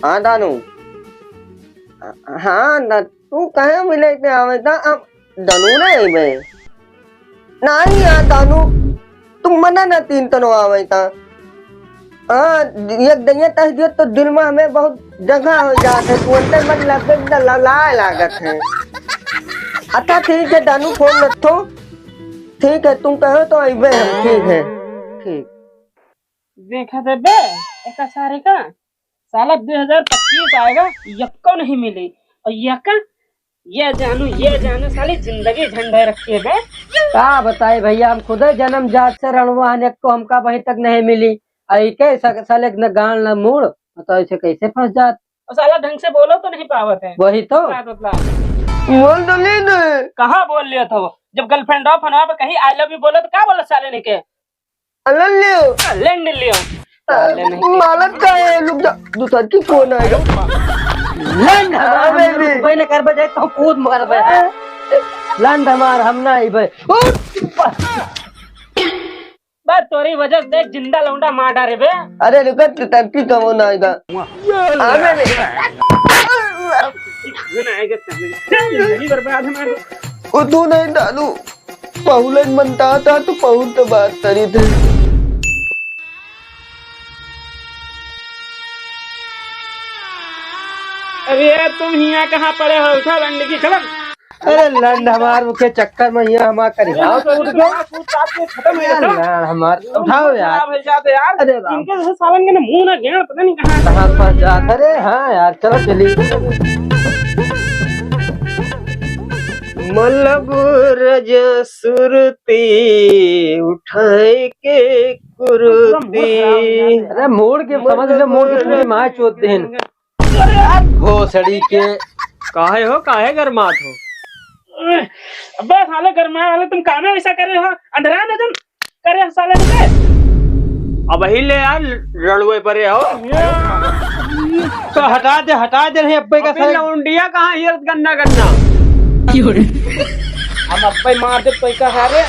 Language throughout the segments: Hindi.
हाँ दानू हाँ न तू कहे मिले के आवे ता अब दानू नहीं बे नहीं यार दानू तुम मना न तीन तनो आवे ता हाँ एक दैया तहजियत तो दिल में हमें बहुत जगह हो जाते तुरंत मन लगे न लाए लागत है। अच्छा ठीक है दानू फोन रखो ठीक है तुम कहो तो आइबे हम ठीक है ठीक देखा दे बे एक सारे का साला 2025 आएगा यक्को नहीं मिली और यक्का ये जानू साली जिंदगी झंडे रखी है बे। क्या बताए भैया हम खुद जन्म जात से रणवा को हमका वहीं तक नहीं मिली ऐसे साले न गाल न मूड तो ऐसे कैसे फंस जात और साला ढंग से बोलो तो नहीं पावत है वही तो बोल तो ले न कहाँ बोल लिया था वो जब गर्लफ्रेंड ऑफ होना पे कहीं आई लव यू बोलो तो क्या बोला साले ने के अलग लियो लेंड लियो मालक का है रुक जा दूसरा की फोन आएगा लंड भाई ने कर बजाए तो कूद मर बे लंड हमार हम ना ही भाई बस तोरी वजह से देख जिंदा लौंडा मार डाले बे। अरे रुक टंकी का फोन आएगा आवे जिंदगी बर्बाद हमारी। वो तू नहीं दानू पहुलन बनता था तो पहुल तो बात करी थे अरे यार तुम यहाँ कहाँ पड़े हो उठा लंड की खलम। अरे लंड हमार के चक्कर में यहाँ हमार कर खत्म है हमार उठाओ यार यार अरे इनके जैसे सावन के मुंह ना घेर पता नहीं कहाँ कहाँ फंस जात अरे हाँ यार चलो चलिए मलब रज सुरती उठाए के कुर्ती अरे मोड़ के समझ ले मोड़ के माँ चोद देन घोसड़ी के काहे गरमात हो अबे साले गरमाए वाले तुम काम ऐसा कर रहे हो अंधरा न तुम करे साले ने अब ही ले यार रणवे परे हो तो हटा दे रहे अब्बे का साले लौंडिया कहाँ हिरत गन्ना हम अब्बे मार दे पैसा सारे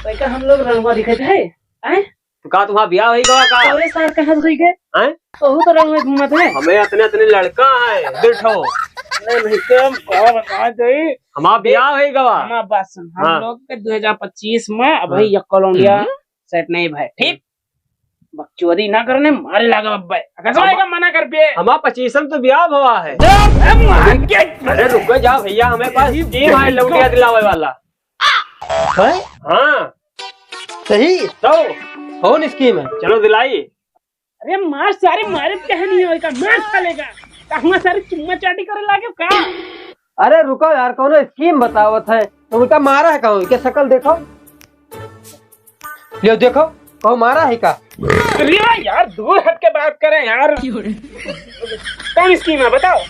पैसा हम लोग रंगवा दिखे थे हैं तो का तुम्हारा ब्याह होई गवा का अरे सर कहाँ से गए हैं तो तो रंग में घूमत है हमें इतने लड़का है दिठो नहीं कम और बता दे हमारा ब्याह होई गवा हमारा बात सुन हम लोग के 2025 में अब भाई कोलंबिया सेट नहीं भाई ठीक बकचोदी ना करने मारे लगा अब्बे अगर जाएगा मना कर पे हमारा 25 तो ब्याह हुआ है अरे रुको जाओ भैया हमें पास टीम है लौटिया दिलावे वाला है हाँ सही तो कौन स्कीम है चलो दिलाई अरे मार सारे मारे कहनी होगा मार चलेगा कहाँ सारे चुम्मा चाटी करे लागे का अरे रुको यार कौन स्कीम बतावत है तो उनका मारा है कहूँ क्या शक्ल देखो लियो देखो कहो मारा है का अरे यार दूर हट के बात करें यार कौन स्कीम है बताओ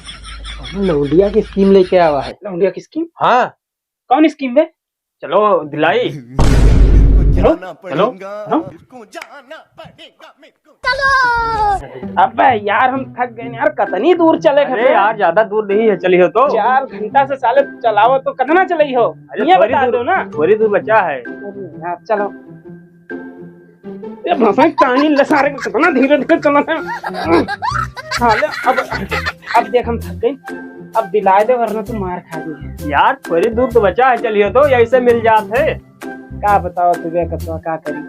लौंडिया की स्कीम लेके आवा है लौंडिया की स्कीम हाँ कौन स्कीम है चलो दिलाई चलो अबे यार हम थक गए यार कितनी दूर चले अरे यार ज्यादा दूर नहीं है चली हो तो 4 घंटा से साले चलाओ तो कितना चली हो ये बता दो ना थोड़ी दूर बचा है यार चलो ये भाषा कहानी लसारे को कितना धीरे धीरे चलाना अब देख हम थक गए अब दिलाए दे वरना तू मार खा दी यार थोड़ी दूर तो बचा है चलिए तो ऐसे मिल जाते है क्या बताओ तुझे कतवा क्या करी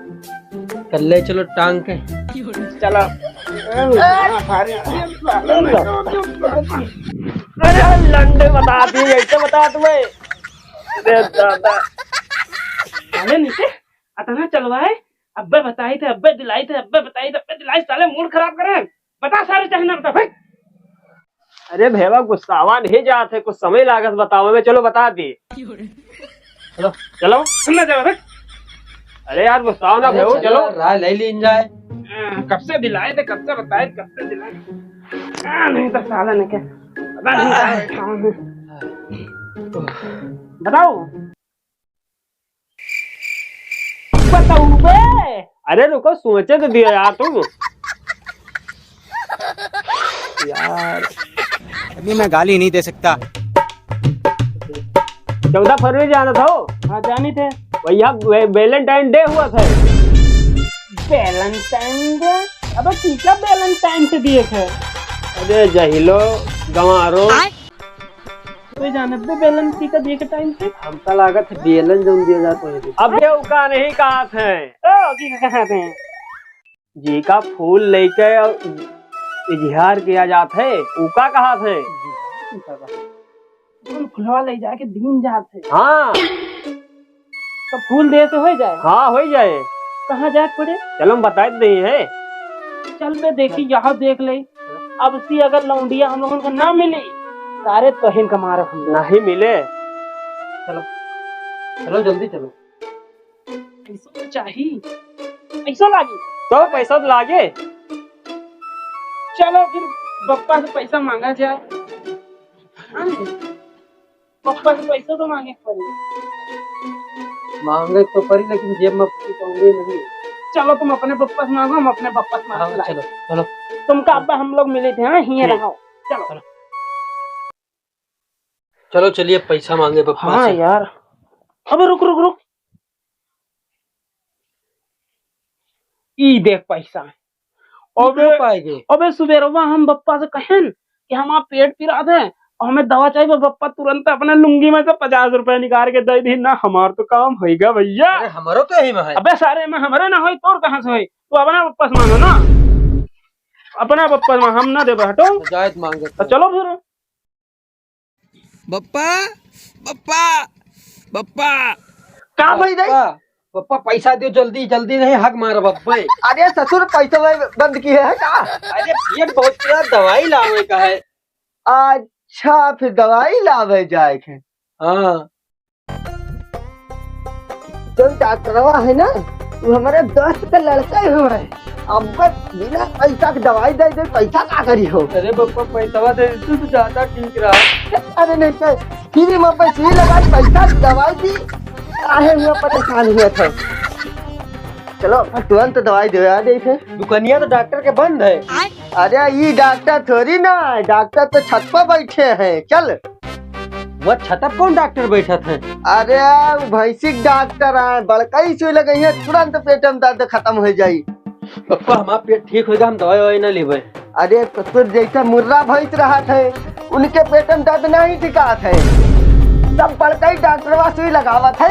कर ले चलो टांग के चलो अरे लंडे बता दी ऐसे बता तुम्हें साले नीचे अतना चलवाए अब्बे बताई थे अब्बे दिलाई थे अब्बे बताई थे अब्बे दिलाई साले मूड खराब करे बता सारे चाहे ना बता भाई अरे भेवा गुस्सावा नहीं जाते कुछ समय लागत बताओ मैं चलो बता दी चलो चलो सुनना चलो भाई अरे यार गुस्साओ ना भेव चलो राय ले ली जाए कब से दिलाए थे कब से बताए कब से दिलाए नहीं तो साला ने क्या पता नहीं बताओ बताओ बे अरे रुको सोचे तो दिया यार तुम यार अभी मैं गाली नहीं दे सकता 14 फरवरी जाना था हाँ जानी थे भैया वैलेंटाइन डे हुआ था वैलेंटाइन डे अबे टीका वैलेंटाइन से दिए थे अरे जहिलो गंवारो कोई जाने दे बेलन की का दिए के टाइम से हमका लागत है बेलन जम दिया जाता है। अब ये उका नहीं कहा थे ओ जी का कहते हैं जी का फूल लेके इजहार किया जाता है, उका कहा थे। फूल फुलवा ले जाके दिन जाते हाँ तो फूल दे तो हो जाए। हाँ हो जाए। कहाँ जाए पड़े? चलो हम बता दे है। चल मैं देखी यहाँ देख ले। अब सी अगर लौंडिया हम लोगों को ना मिली सारे तोहिन का मारो हम लोग। नहीं मिले चलो चलो जल्दी चलो। पैसा तो चाहिए, पैसा लागी तो पैसा तो लागे। चलो फिर पप्पा से पैसा मांगा जाए। हाँ, पप्पा से पैसा तो मांगे पड़े। मांगे तो पड़ी लेकिन जेब में पाऊंगे नहीं। चलो तुम अपने पप्पा से मांगो, हम अपने पप्पा से मांग चलो चलो तुमका अब्बा हम लोग मिले थे। हाँ हिये रहो। चलो चलो चलिए पैसा मांगे पप्पा हाँ से। यार अबे रुक रुक रुक, ई देख पैसा। अबे पाएंगे अबे सुबेरवा हम बप्पा से कहें कि हम आप पेट पिरा दे और हमें दवा चाहिए। बप्पा तुरंत अपने लुंगी में से 50 रुपए निकाल के दे दी ना। हमार तो काम होगा भैया। हमारो तो यही में है। अबे सारे में हमारे ना होई तोर कहाँ से होई? तू अपना बप्पा से मांगो ना, अपना बप्पा से हम ना दे हटो। जायद मांगे तो चलो फिर। बप्पा बप्पा बप्पा का भाई रे? पप्पा पैसा दो जल्दी जल्दी, नहीं हक मारो पप्पा। अरे ससुर पैसा बंद किए है का? अरे पेट बहुत पूरा दवाई लावे का है। अच्छा फिर दवाई लावे जाए के। हाँ तो डॉक्टरवा है ना, वो हमारे दोस्त का लड़का है हमारे। अब बिना पैसा के दवाई दे दे, पैसा का करी हो? अरे पप्पा पैसा दे तू तो ज्यादा ठीक रहा। अरे नहीं तो फिर मैं पैसे लगा पैसा दवाई दी काहे हुआ परेशान हुआ था। चलो तुरंत दवाई दे दे थे। दुकानिया तो डॉक्टर के बंद है। अरे ये डॉक्टर थोड़ी ना, डॉक्टर तो छत पर बैठे हैं। चल वो छत पर कौन डॉक्टर बैठा थे? अरे भैंसिक डॉक्टर है, बड़का ही सुई लगे है, तुरंत पेट में दर्द खत्म हो जाये। पप्पा हमारा पेट ठीक होगा, हम दवाई ववाई ना लेवे। अरे तो जैसा मुर्रा भैंस रहा थे उनके पेट में दर्द नहीं टिका थे। सब बड़का ही डॉक्टरवा सुई लगावा थे,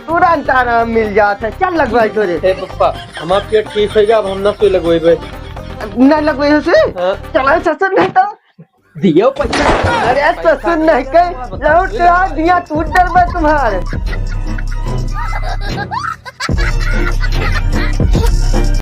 तुरंत आराम मिल जाता है। चल लगवाई तोरे। पप्पा हमारा पेट ठीक होगा, अब हम ना सुई लगवेबे। न लगवाई से चला ससुर नहीं तो दियो पैसा। अरे ससुर नहीं के लौट दिया, तू डर में तुम्हारे।